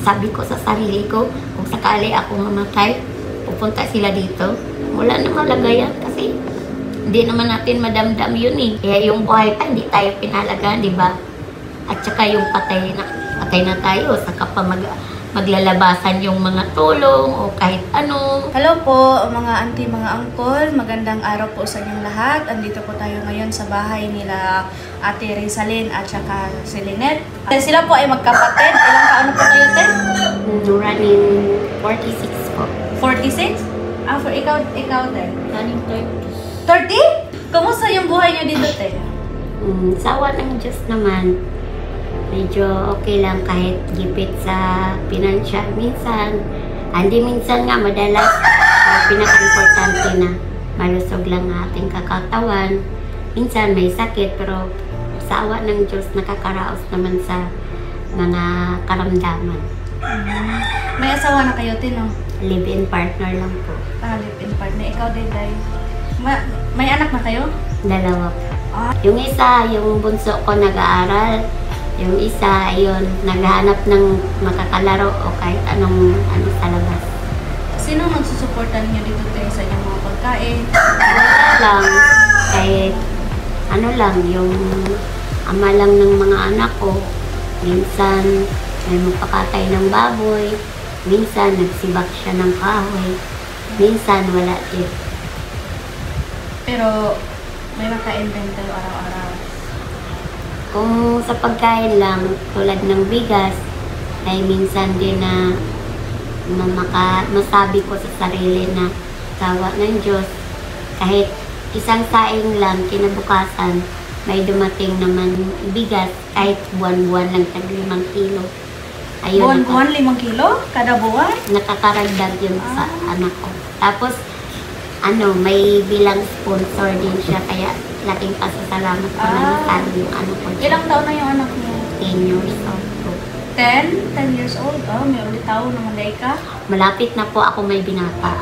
sabi ko sa sarili ko, kung sakali ako mamatay, pupunta sila dito. Wala na malagayan kasi hindi naman natin madamdam yun eh. Kaya yung buhay pa, hindi tayo pinalagaan, di ba? At saka yung patay na tayo, saka pa maglalabasan yung mga tulong o kahit ano. Hello po mga auntie, mga uncle. Magandang araw po sa inyong lahat. Andito po tayo ngayon sa bahay nila Ate Rizalyn at saka si Lynette. Sila po ay magkapatid. Ilang taon na po kayo, Ten? Running 46 po. 46? For ikaw, Ten? Running 30. 30? Kumusta yung buhay niyo dito, Ten? Sawa ng Diyos naman. Medyo okay lang kahit gipit sa pinansyal. Minsan nga madalas pinaka-importante na malusog lang ang ating kakatawan. Minsan may sakit pero sa awa ng Diyos nakakaraos naman sa mga karamdaman. May asawa na kayo, Tin, no? Live-in partner lang po. Live-in partner. Ikaw din, Day. May anak na kayo? Dalawa po. Yung isa, yung bunso ko nag-aaral. Yung isa, ayun, naghahanap ng makakalaro o kahit anong sa labas. Sino magsusuporta ninyo dito tayo sa inyong mga pagkain? Wala lang. Kahit yung ama lang ng mga anak ko. Minsan, may magpakatay ng baboy. Minsan, nagsibak siya ng kahoy. Minsan, wala din. Pero, may makain din tayo araw-araw. Kung sa pagkain lang, tulad ng bigas, ay minsan din na masabi ko sa sarili na sawa ng Diyos. Kahit isang saing lang, kinabukasan, may dumating naman bigas, kahit buwan-buwan lang tag 5 kilo. Buwan-buwan 5 kilo? Kada buwan? Nakakaragdag yun sa anak ko. Tapos, may bilang sponsor din siya, kaya laking pasasalamat ko na nasalo yung ano ko. Ilang taon na yung anak mo? 10 years old po. 10? 10 years old? May ulit taon na malay ka? Malapit na po ako may binata.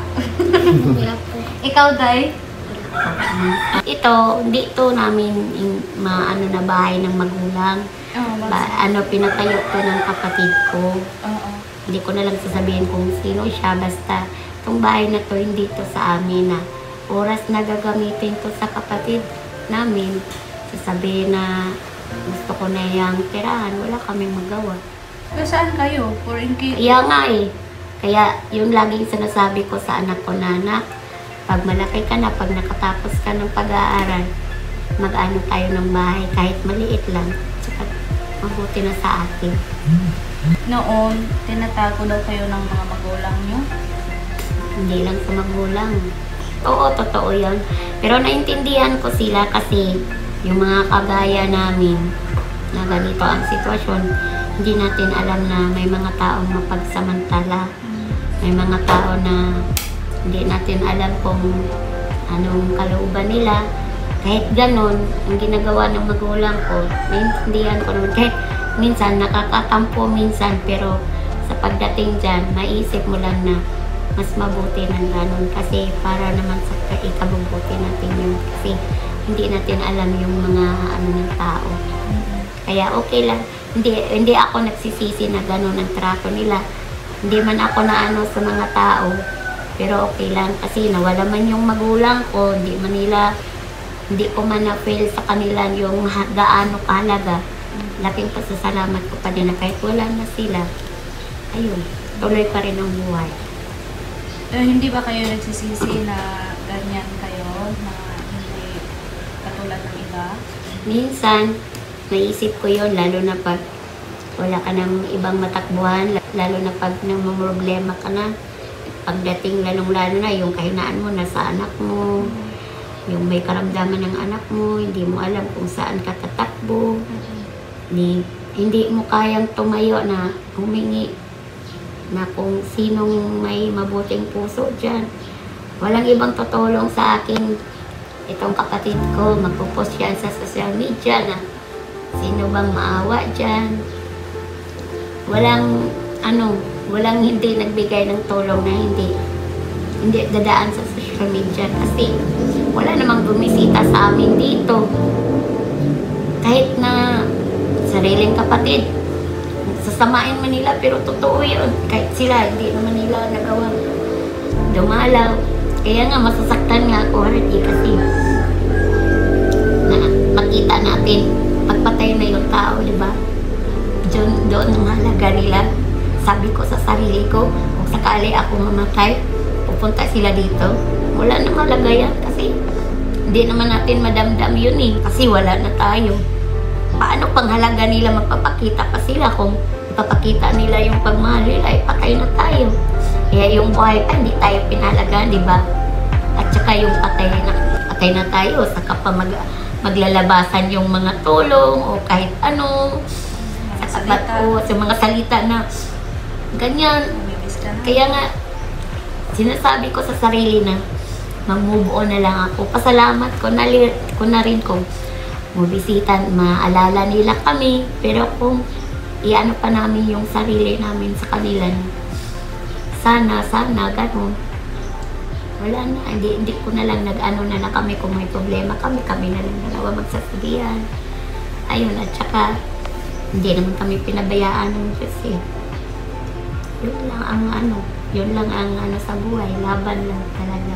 Ikaw, Day? Ito, hindi ito namin na bahay ng magulang. Pinatayo ko ng kapatid ko. Hindi ko na lang sasabihin kung sino siya, basta itong bahay na to, hindi to sa amin na oras na gagamitin to sa kapatid namin. Sasabihin na gusto ko na yung tirahan, wala kaming magawa. Saan kayo? Kaya nga eh. Kaya yung laging sinasabi ko sa anak ko na, anak, pag malaki ka na, pag nakatapos ka ng pag-aaral, mag-ano tayo ng bahay, kahit maliit lang. Tsaka mabuti na sa atin. Noon, tinatago daw kayo ng mga magulang nyo? Hindi lang sa magulang. Oo, totoo yun. Pero naintindihan ko sila kasi yung mga kagaya namin na ganito ang sitwasyon, hindi natin alam na may mga taong mapagsamantala. May mga tao na hindi natin alam kung anong kalooban nila. Kahit ganon, ang ginagawa ng magulang ko, naintindihan ko naman. Kahit minsan nakakatampo minsan, pero sa pagdating dyan, maisip mo lang na mas mabuti ng ganon kasi para naman sa ikabubuti natin yun kasi hindi natin alam yung mga ng tao. Kaya okay lang. Hindi ako nagsisisi na ganon ang trato nila. Hindi man ako na sa mga tao. Pero okay lang kasi nawala man yung magulang ko, hindi ko man na-feel sa kanila yung gaano kahalaga. Laking pasasalamat ko pa din na kahit wala na sila. Ayun, tuloy pa rin ang buhay. Hindi ba kayo nagsisisi na ganyan kayo, na hindi katulad ng iba? Minsan, naisip ko yun, lalo na pag wala ka ng ibang matakbuhan, lalo na pag namumroblema ka na. Pagdating lalong-lalo na, yung kahinaan mo nasa anak mo, yung may karamdaman ng anak mo, hindi mo alam kung saan ka tatakbo, hindi mo kayang tumayo na humingi na kung sinong may mabuting puso dyan. Walang ibang tutulong sa akin. Itong kapatid ko, magpo-post yan sa social media na sino bang maawa dyan. Walang hindi nagbigay ng tulong na hindi dadaan sa social media kasi wala namang bumisita sa amin dito. Kahit na sariling kapatid, sasamain man nila, pero totoo yun. Kahit sila, hindi naman nila nagawang dumalaw. Kaya nga, masasaktan nga ako, Hardy, kasi na makita natin, pagpatay na yung tao, di ba? Doon ang halaga nila. Sabi ko sa sarili ko, kung sakali ako mamatay, pupunta sila dito. Wala na malaga yan kasi hindi naman natin madamdam yun eh. Kasi wala na tayo. Paano pang halaga nila magpapakita pa sila kung ipapakita nila yung pagmahal nila, ay patay na tayo. Kaya yung buhay pa, hindi tayo pinalagaan, di ba? At saka yung patay na tayo, saka pa maglalabasan yung mga tulong o kahit ano. Sa mga salita na ganyan. Kaya nga, sinasabi ko sa sarili na mag-move on na lang ako. Pasalamat ko na rin kung mabisitan, maalala nila kami. Pero kung iano pa namin yung sarili namin sa kanila, sana, ganun. Wala na, hindi ko na lang nag-ano na kami kung may problema kami na lang dalawa magsasabihan. Ayun, at saka hindi naman kami pinabayaan ng Diyos eh. Yun lang ang ano sa buhay, laban lang talaga.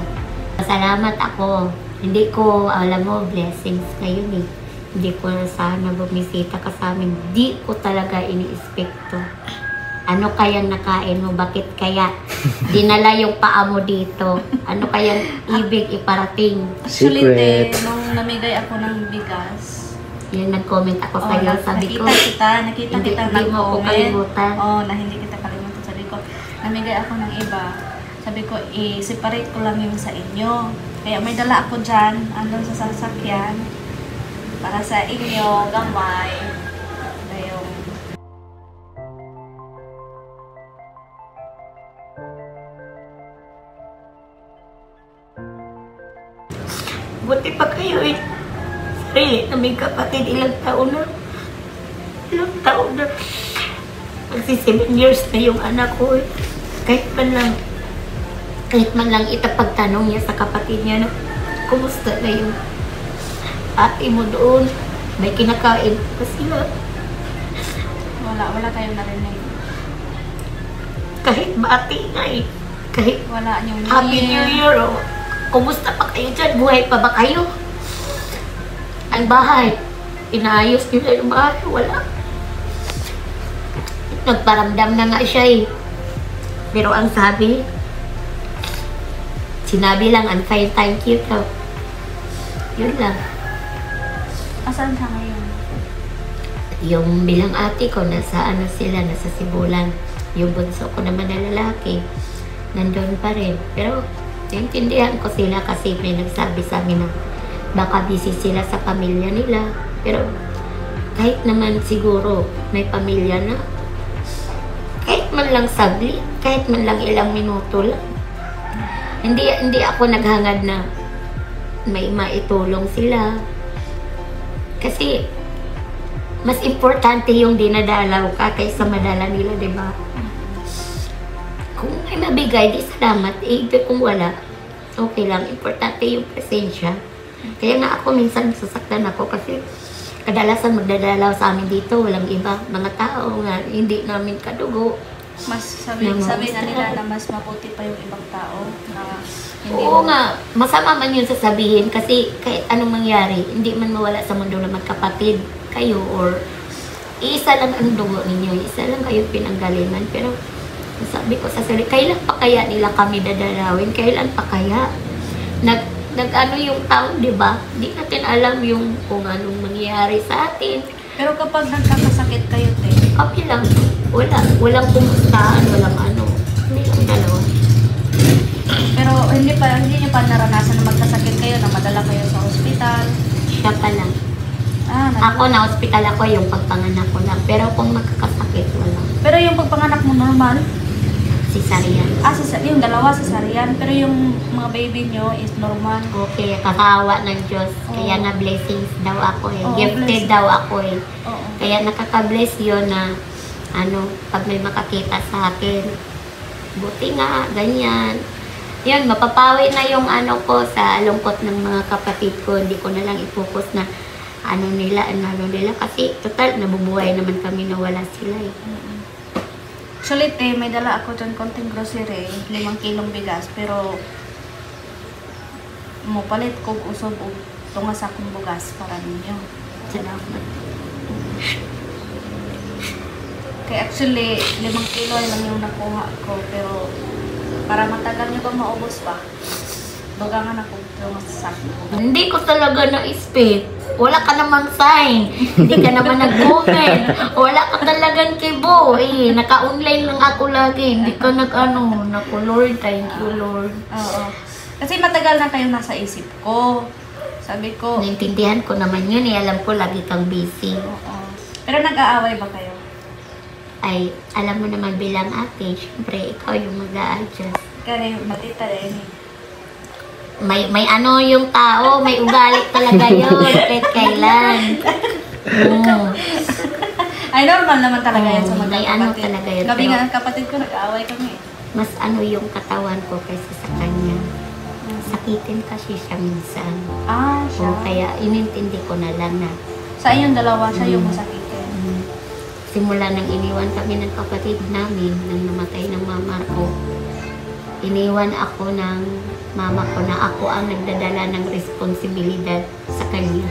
Salamat ako. Hindi ko, alam mo, blessings kayo eh. Hindi ko sana bumisita ka sa amin. Hindi ko talaga ini-expecto. Ano kayang nakain mo? Bakit kaya dinala yung paa mo dito? Ano kayang ibig iparating? Actually, nung namigay ako ng bigas, yun, nag-comment ako sa'yo. Sabi ko, nakita hindi mo ako nag-comment. kalimutan. Na hindi kita kalimutan. Sabi ko, namigay ako ng iba. Sabi ko, i-separate ko lang yung sa inyo. Kaya may dala ako dyan, andun sa sasakyan. Para sa inyo, gamay. Yung buti pa kayo eh. Sarili naming kapatid, ilang taon na. Magsi 7 years na yung anak ko eh. Kahit man lang itapagtanong niya sa kapatid niya na, kumusta na yung ate mo doon? May kinakain pa sila. wala tayong narinig. Kahit bati nga eh. Kahit Wala niyong Happy New Year oh. Kumusta pa kayo dyan? Buhay pa ba kayo? Ang bahay, inaayos nyo na yung bahay, wala. Nagparamdam na nga siya eh. Pero ang sinabi lang, I'm fine, thank you daw. Yun lang. Asan siya ngayon? Yung bilang ate ko, nasa Sibulan. Yung bunso ko naman na lalaki, nandun pa rin. Pero, naintindihan ko sila kasi may nagsabi sa amin na baka busy sila sa pamilya nila. Pero, kahit naman siguro may pamilya na, kahit man lang saglit, kahit man lang ilang minuto lang. Hindi ako naghangad na may maitulong sila. Kasi, mas importante yung dinadalaw ka kaysa madala nila, di ba? Kung may mabigay, di salamat. Kung wala, okay lang. Importante yung presensya. Kaya nga ako minsan sasaktan ako kasi kadalasan magdadalaw sa amin dito, walang iba. Mga tao nga, hindi namin kadugo. Mas sabi nga nila na mas mabuti pa yung ibang tao na hindi Oo nga, masama man yun sasabihin kasi kahit anong mangyari, hindi man mawala sa mundo na magkapatid kayo or isa lang ang dugo ninyo, isa lang kayo pinanggalingan. Pero sabi ko sa sarili, kailan pa kaya nila kami dadalawin? Kailan pa kaya? Nag-ano yung taon, di ba? Hindi natin alam yung kung anong mangyayari sa atin. Pero kapag nagkakasakit kayo, Kami lang, walang kumustahan, walang ano. Hindi lang dalawa. Pero hindi niyo pa naranasan na magkasakit kayo, na madala kayo sa ospital? Siya pa lang. Ako na ospital ako, yung pagpanganak ko lang. Pero kung magkakasakit, wala. Pero yung pagpanganak mo normal? Cesarean. Yung dalawa cesarean, pero yung mga baby nyo is normal. Okay, kakawa ng Diyos. Kaya nga blessings daw ako eh. Oo, Gifted blessing. daw ako eh. Oo. Kaya nakaka-bless yun na pag may makakita sa akin. Buti nga, ganyan. Yun, mapapawi na yung ko sa lungkot ng mga kapatid ko. Hindi ko na lang i-focus na ano nila. Kasi total, nabubuhay naman kami na wala sila eh. Actually, te, may dala ako dyan konting grocery, 5 kilong bigas, pero mo palit ko usog o tungas akong bugas para ninyo. Salamat. Kaya actually, 5 kilo lang yung nakuha ko, pero para matagal nyo pa maubos pa, dugangan ako tungas sa akin. Hindi ko talaga na-expect. Wala ka naman sign. Hindi ka naman nag-comment. Wala ka talagang kibo. Naka-online lang ako lagi. Hindi ka nag-ano. Naku, Lord. Thank you, Lord. Oo. Kasi matagal na kayo nasa isip ko. Sabi ko, Naintindihan ko naman yun. Alam ko lagi kang busy. oo. Pero nag-aaway ba kayo? Ay, alam mo naman bilang ate, syempre, ikaw yung mag-a-adjust. Kaya matita rin eh. May ano yung tao, may ugali talaga yun. Kahit kailan. Ay, normal naman talaga yan sa Oo, mga may ano kapatid. talaga yan, Gabi pero- nga ang kapatid ko, nag-aaway kami. Mas ano yung katawan ko kaysa sa kanya. Sakitin kasi siya minsan. Ah, siya. O, kaya inintindi ko na lang na Sa inyong dalawa, siya yung masakitin. simula nang iniwan kami ng kapatid namin nang namatay ng mama ko. Iniwan ako ng mama ko na ako ang nagdadala ng responsibilidad sa kanya.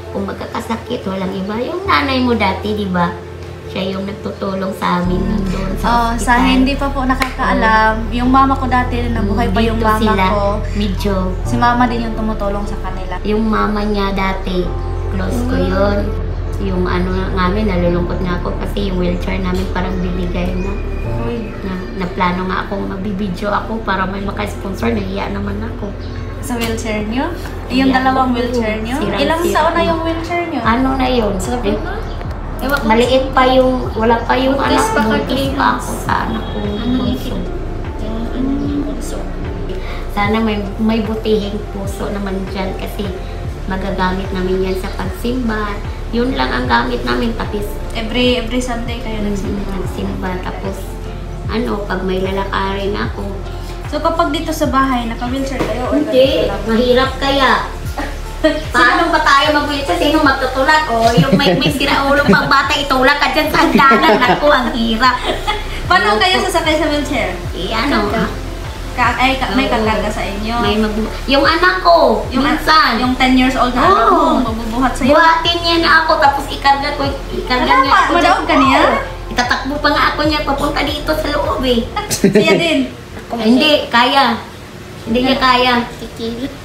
Kung magkakasakit, walang iba. Yung nanay mo dati, di ba? Siya yung nagtutulong sa amin doon sa hospital. Sa hindi pa po nakakaalam, yung mama ko dati, nabuhay pa yung Dito mama sila, ko. Medyo, Si mama din yung tumutulong sa kanila. yung mama niya dati, close ko yun. Yung ano namin, nalulungkot nga ako kasi yung wheelchair namin parang bibigay na. Uy. Na plano nga akong mabibidyo ako para may maka-sponsor, nahiya naman ako. Sa wheelchair nyo? Yung dalawang wheelchair nyo? Sirang-sira. Ilang taon na yung wheelchair nyo? Ano na yun? Sabi ko? Ewan ko. Maliit pa yung, wala pa yung Buntis anak, pa ka, buntis pa ako sa anak ko. Sana may butihing puso naman dyan kasi magagamit namin yan sa pagsimba. Yun lang ang gamit namin, pati Every Sunday kayo nagsimba. nagsimba. Tapos, ano, pag may lalakarin ako, So kapag dito sa bahay, naka-wheelchair kayo? Or hindi, ganito lang? mahirap kaya. Paano ba tayo mag-wheelchair? Sino magtutulak? O yung may siraulong pang bata, itulak ka dyan sa hagdanan. Ako, ang hirap. Paano kayo sasakay sa wheelchair? Ano, May kakarga sa inyo? yung anak ko, minsan. Yung 10 years old na anak mo, magbubuhat sa'yo? Buhatin niya na ako, tapos ikarga Wala niya pa, ako. madaog ka niya? Itatakbo pa nga ako niya, papunta dito sa loob eh. Siya din. Hindi, kaya. Hindi niya kaya.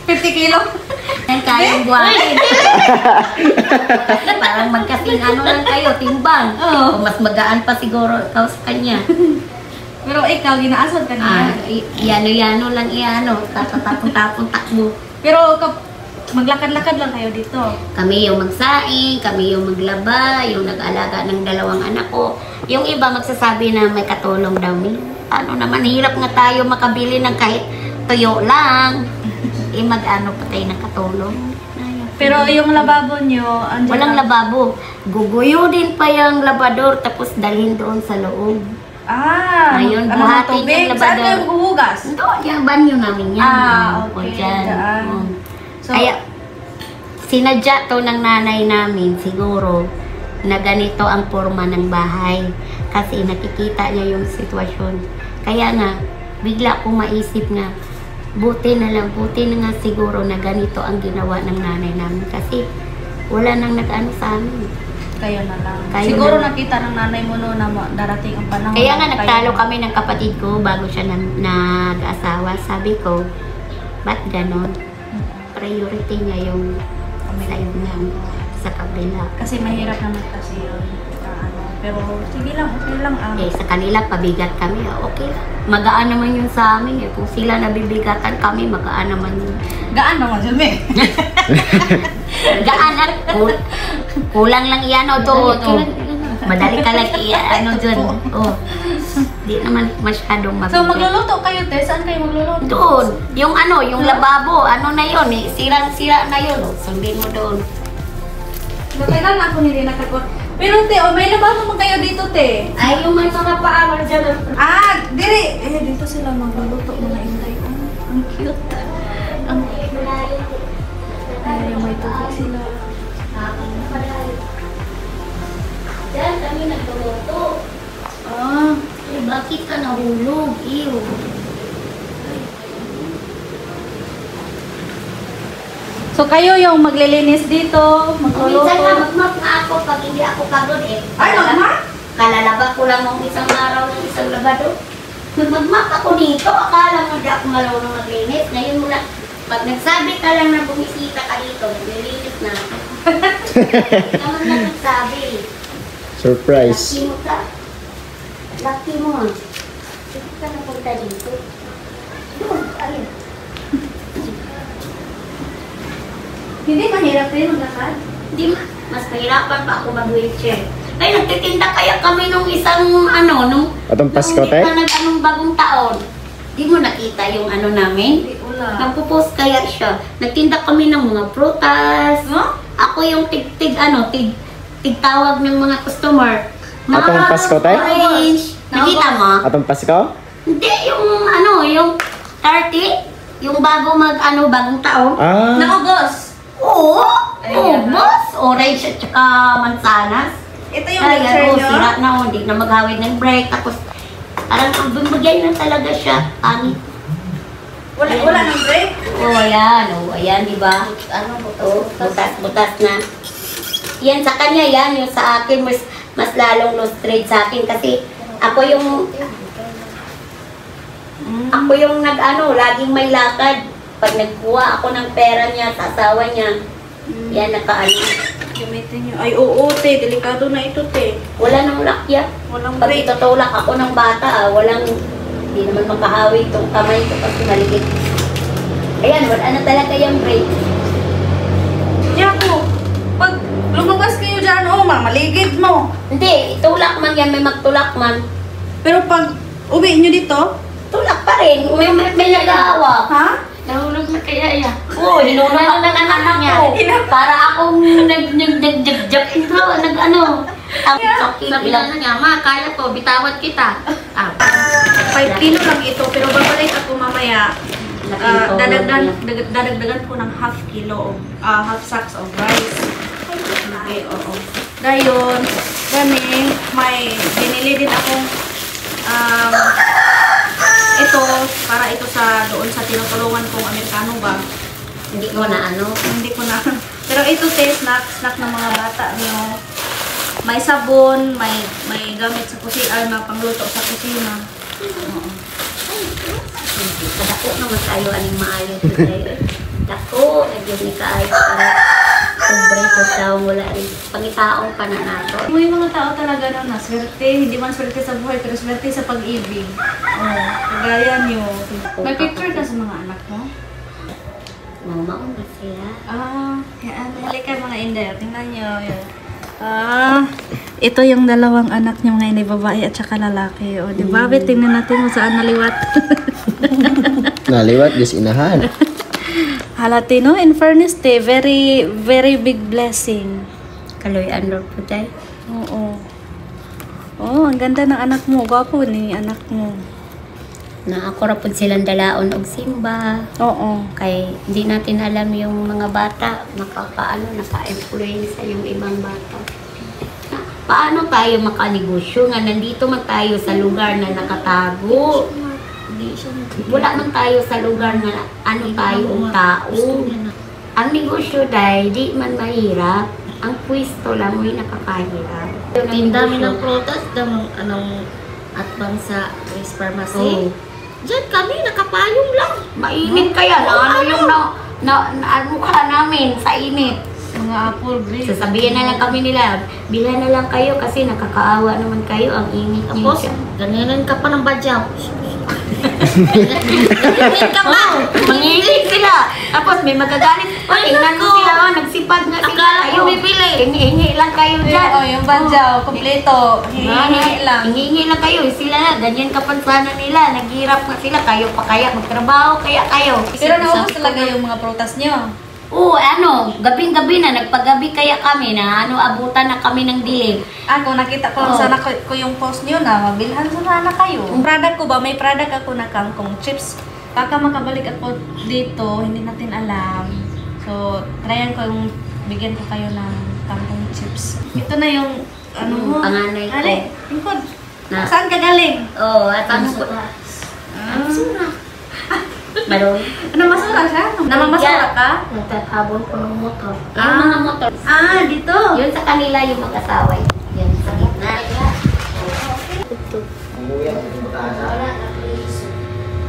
50 kilo? Yan kayang buhatin. Parang magkasing ano lang kayo, timbang. Oo. O mas magaan pa siguro ikaw sa kanya. Pero ikaw, ginaasad ka niya. Yano-yano lang iano, tapon-tapon takbo. Pero maglakad-lakad lang kayo dito. Kami yung magsaing, kami yung maglaba, yung nag-alaga ng 2 anak ko. Yung iba magsasabi na may katulong daw. Ano naman, hirap nga tayo makabili ng kahit tuyo lang. Mag-ano pa tayo ng katulong. Pero yung lababo nyo, andyan Walang lang. lababo. Guguyo din pa yung labador tapos dalhin doon sa loob. Ngayon, ano na buhatin tubig? yung Saan labador. kayo maghuhugas? Doon, yung banyo namin yan. O, Okay. dyan. Daan. O. So, Kaya, sinadya to ng nanay namin siguro na ganito ang forma ng bahay. Kasi nakikita niya yung sitwasyon. Kaya nga, bigla akong maisip nga, buti na nga siguro na ganito ang ginawa ng nanay namin. Kasi wala nang nag-ano sa amin. kayo na lang. Kayo Siguro na. nakita ng nanay mo noon na darating ang panahon. Kaya nga na nagtalo kayo- kami ng kapatid ko bago siya nag-asawa. Sabi ko, ba't ganon? Priority niya yung side niya sa kabila. Kasi mahirap naman kasi yun. Pero sige lang, okay lang. Eh, sa kanila, pabigat kami. Okay lang. Magaan naman yun sa amin. Eh. Kung sila nabibigatan kami, magaan naman yun. Gaan naman yun eh. Gaan at kulang lang iyan o to. Madali ka lang iyan dyan. Oh. Di naman masyadong mabigat. So magluluto kayo, te? Saan kayo magluluto? Doon. Yung ano, yung lababo. Ano na yun eh. Sirang-sira na yun. Oh. Sundin mo doon. Kailan ako hindi nakakot. Pero te, may lababo mo kayo dito, te. Ay, yung may mga paawal dyan. Diri. Dito sila magluluto mga inday. Ang cute. Ang cute. Ay, may tubig sila. Diyan kami nagluluto. bakit ka nahulog? Ew. So kayo yung maglilinis dito, Minsan magluluto. na mag-map nga ako pag hindi ako pagod eh. Ay, mag-map? Kalalaba ko lang ng isang araw ng isang labado. Mag-map ako dito, akala mo di ako marunong maglinis. Ngayon mo lang, pag nagsabi ka lang na bumisita ka dito, maglilinis na. Naman lang nagsabi. Surprise. Lucky mo ka. Lucky mo. Hindi ka napunta dito. Doon, ayun. Hindi mahirap rin maglakad. Hindi, mas mahirapan pa ako mag-wheelchair. Ay, nagtitinda kaya kami nung isang ano, nung Atong Pasko, nung te? hindi pa nag-anong bagong taon. Di mo nakita yung ano namin? Hindi, wala. Nagpo-post kaya siya. Nagtinda kami ng mga prutas. Huh? Ako yung tigtawag ng mga customer. Atong Pasko, te? Orange. Nakita mo? Atong Pasko? Hindi, yung ano, yung 30. Yung bago bagong taon. Ah. Naubos. Oo. Ayan. Boss. Orange at saka mansanas. Ito yung Kaya, picture nyo. sira na, hindi na maghawid ng break. Tapos, parang ang bumagay na talaga siya. Pangit. Wala nang break. Ayan, di ba? Ano, Butas na. Yan sa kanya, yan. Yung sa akin, mas lalong lost trade sa akin. Kasi, ako yung laging may lakad. Pag nagkuha ako ng pera niya sa asawa niya, yan, nakaano. Gamitin nyo. Ay, oo, te. Delikado na ito, te. Wala nang lakya. Walang Pag break. itutulak ako ng bata, hindi naman makahawi itong kamay ko kasi maligid. Ayan, wala na talaga yung break. Yako, pag lumabas kayo dyan, maligid mo. Hindi, itulak man yan, may magtulak man. Pero pag uwi nyo dito, Tulak pa rin, may nag-aawa. ha? Nahulog na kaya yan. Oo, hinulog ako ng anak niya. Para akong nag-jab intro, nag-ano. Ang sabi lang niya, ma, kaya ko, bitawat kita. 5 kilo lang ito, pero babalik ako mamaya. Dadagdagan ko ng half kilo, half sacks of rice. Okay, oo. Dayon, may binili din akong ito, para ito doon sa tinutulungan kong Amerikano ba. Hindi ko na ano. Hindi ko na. Pero ito snack ng mga bata nyo. May sabon, may gamit sa kusina, na pangluto sa kusina. Oo. Kadako naman tayo aning maayo today. Dako, nagyan ni kaayo para sobre ko taong wala rin. Pangitaong pa na nato. May mga tao talaga na swerte, hindi man swerte sa buhay, pero swerte sa pag-ibig. Oh, kagaya nyo. May picture ka sa mga anak mo? Mamaon na sila. Halika mga Inday, tingnan nyo. Yan. Ito yung dalawang anak niya, mga Inday, babae at saka lalaki. O, di ba? Tingnan natin kung saan naliwat. Naliwat, just inahan. Halati, no? In fairness, very, very big blessing. Kaloy Lord po tayo. Oo. Oh, ang ganda ng anak mo. Gwapo ni anak mo. Na ako ra pud silang dalaon og simba. Oo. Kay hindi natin alam yung mga bata, naka-influence yung ibang bata. Paano tayo makanegosyo nga nandito man tayo sa lugar na nakatago? Wala man tayo sa lugar na ano tayo ang tao. Ang negosyo dahil di man mahirap. Ang pwesto lang mo'y nakakahirap. Tinda mi ng prutas, anong atbang sa Grace Pharmacy. Diyan kami, nakapayong lang. Mainit kaya na ano yung ano ka namin sa init. Mga apple, grapes. Sasabihin na lang kami nila, bilhan na lang kayo kasi nakakaawa naman kayo ang init niyo. Tapos, ganyanan ka pa ng badyaw. Ganyanan ka pa. Manginit sila. Tapos may magagalit. Tingnan mo sila, nagsipag nga sila Akala kayo. ko bibili. Hingi lang kayo dyan. Oh, yung badyaw, kompleto. Hingi lang. Hingi lang kayo. Sila, ganyan kapansana nila. Naghirap na sila. Kayo pa kaya, magtrabaho kaya kayo. Pero naubos talaga yung mga prutas nyo. Oo, gabing-gabi na, nagpagabi kaya kami na, abutan na kami ng dilim. Kung nakita ko sana ko yung post nyo na, mabilhan sana kayo. Yung product ko ba, may product ako na kangkong chips. Baka makabalik ako dito, hindi natin alam. So, tryan ko yung bigyan ko kayo ng kangkong chips. Ito na yung, ano mo. Panganay ko. Ali, lingkod. Na, Saan ka galing? oh, at ang Maroon. Ano masura siya? Namamasura ka? Nagtatabon ko ng motor. Yung Ah. mga motor. Dito. Yun sa kanila yung mag-asawa. Yan sa gitna.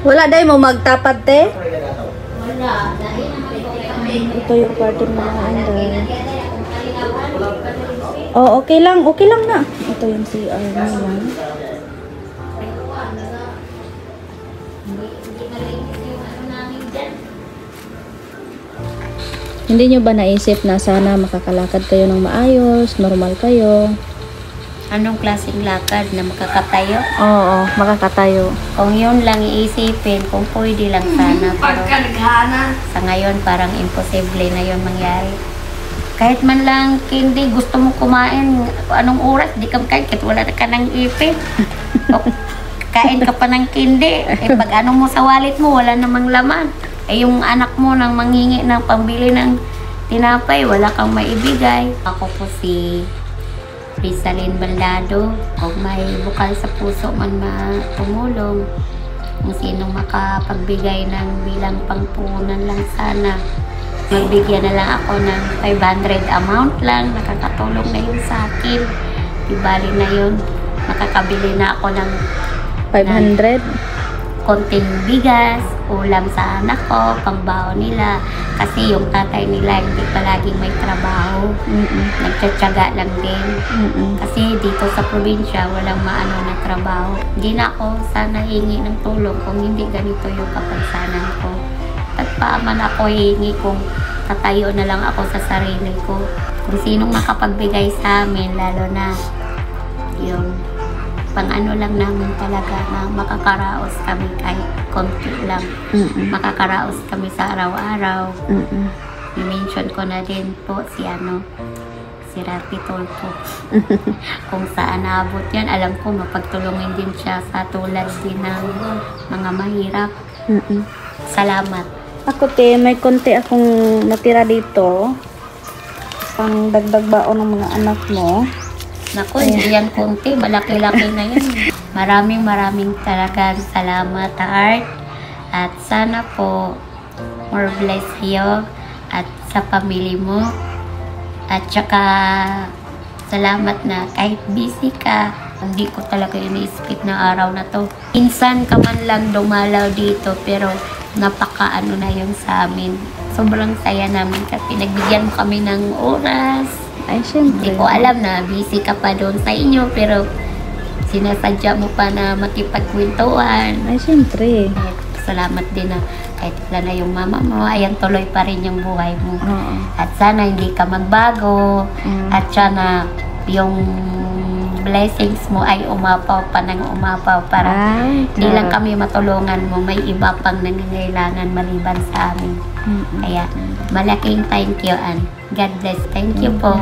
Wala dahil mo magtapad, te? Wala. Dahil naman po kami. Ito yung kwarto ng mga Anday. Oh, okay lang na. Ito yung CR nila. Hindi nyo ba naisip na sana makakalakad kayo ng maayos, normal kayo? Anong klaseng lakad na makakatayo? Oo, makakatayo. Kung yun lang iisipin, kung pwede lang sana. Pero sa ngayon, parang imposible na yun mangyari. Kahit man lang, hindi, gusto mo kumain, anong oras, di ka makain, kahit wala ka ng ipin. O, kain ka pa ng kindi. Eh, pag ano mo sa wallet mo, wala namang laman. Eh, yung anak mo nang manghingi ng pambili ng tinapay, wala kang maibigay. Ako po si Rizalyn Baldado. Kung may bukal sa puso man na tumulong, kung sinong makapagbigay ng bilang pangpunan lang sana, magbigyan na lang ako ng 500 amount lang, nakakatulong na yun sa akin. Ibali na yun, makakabili na ako ng 500? konting bigas, ulam sa anak ko, pangbaon nila. Kasi yung tatay nila hindi palaging may trabaho. Nagtsatsaga lang din. Kasi dito sa probinsya, walang maano na trabaho. Hindi na ako sana hingi ng tulong kung hindi ganito yung kapansanan ko. At pa man ako hingi kung tatayo na lang ako sa sarili ko. Kung sinong makapagbigay sa amin, lalo na yung pang-ano lang namin talaga na makakaraos kami kahit konti lang. Makakaraos kami sa araw-araw. I-mention ko na din po si Rapi Tolpo. Kung saan naabot yan, alam ko mapagtulungin din siya sa tulad din ng mga mahirap. Salamat. Ako, te, may konti akong natira dito. Pang dagdag baon ng mga anak mo. Naku, hindi yan konti. Malaki-laki na yan. Maraming talagang salamat, Art. At sana po, more bless you at sa pamilya mo. At saka, salamat na kahit busy ka, hindi ko talaga iniisip na araw na to. Minsan ka man lang dumalaw dito, pero napaka-ano na yun sa amin. Sobrang saya namin kasi nagbigyan mo kami ng oras. Ay, syempre. Hindi ko alam na busy ka pa doon sa inyo, pero sinasadya mo pa na makipagkwentuhan. Ay, syempre. At salamat din na kahit wala na yung mama mo, ayan tuloy pa rin yung buhay mo. Oo. At sana hindi ka magbago. At sana yung blessings mo ay umapaw pa ng umapaw para hindi lang kami matulungan mo, may iba pang nangangailangan maliban sa amin. Kaya malaking thank you and God bless. Thank you po.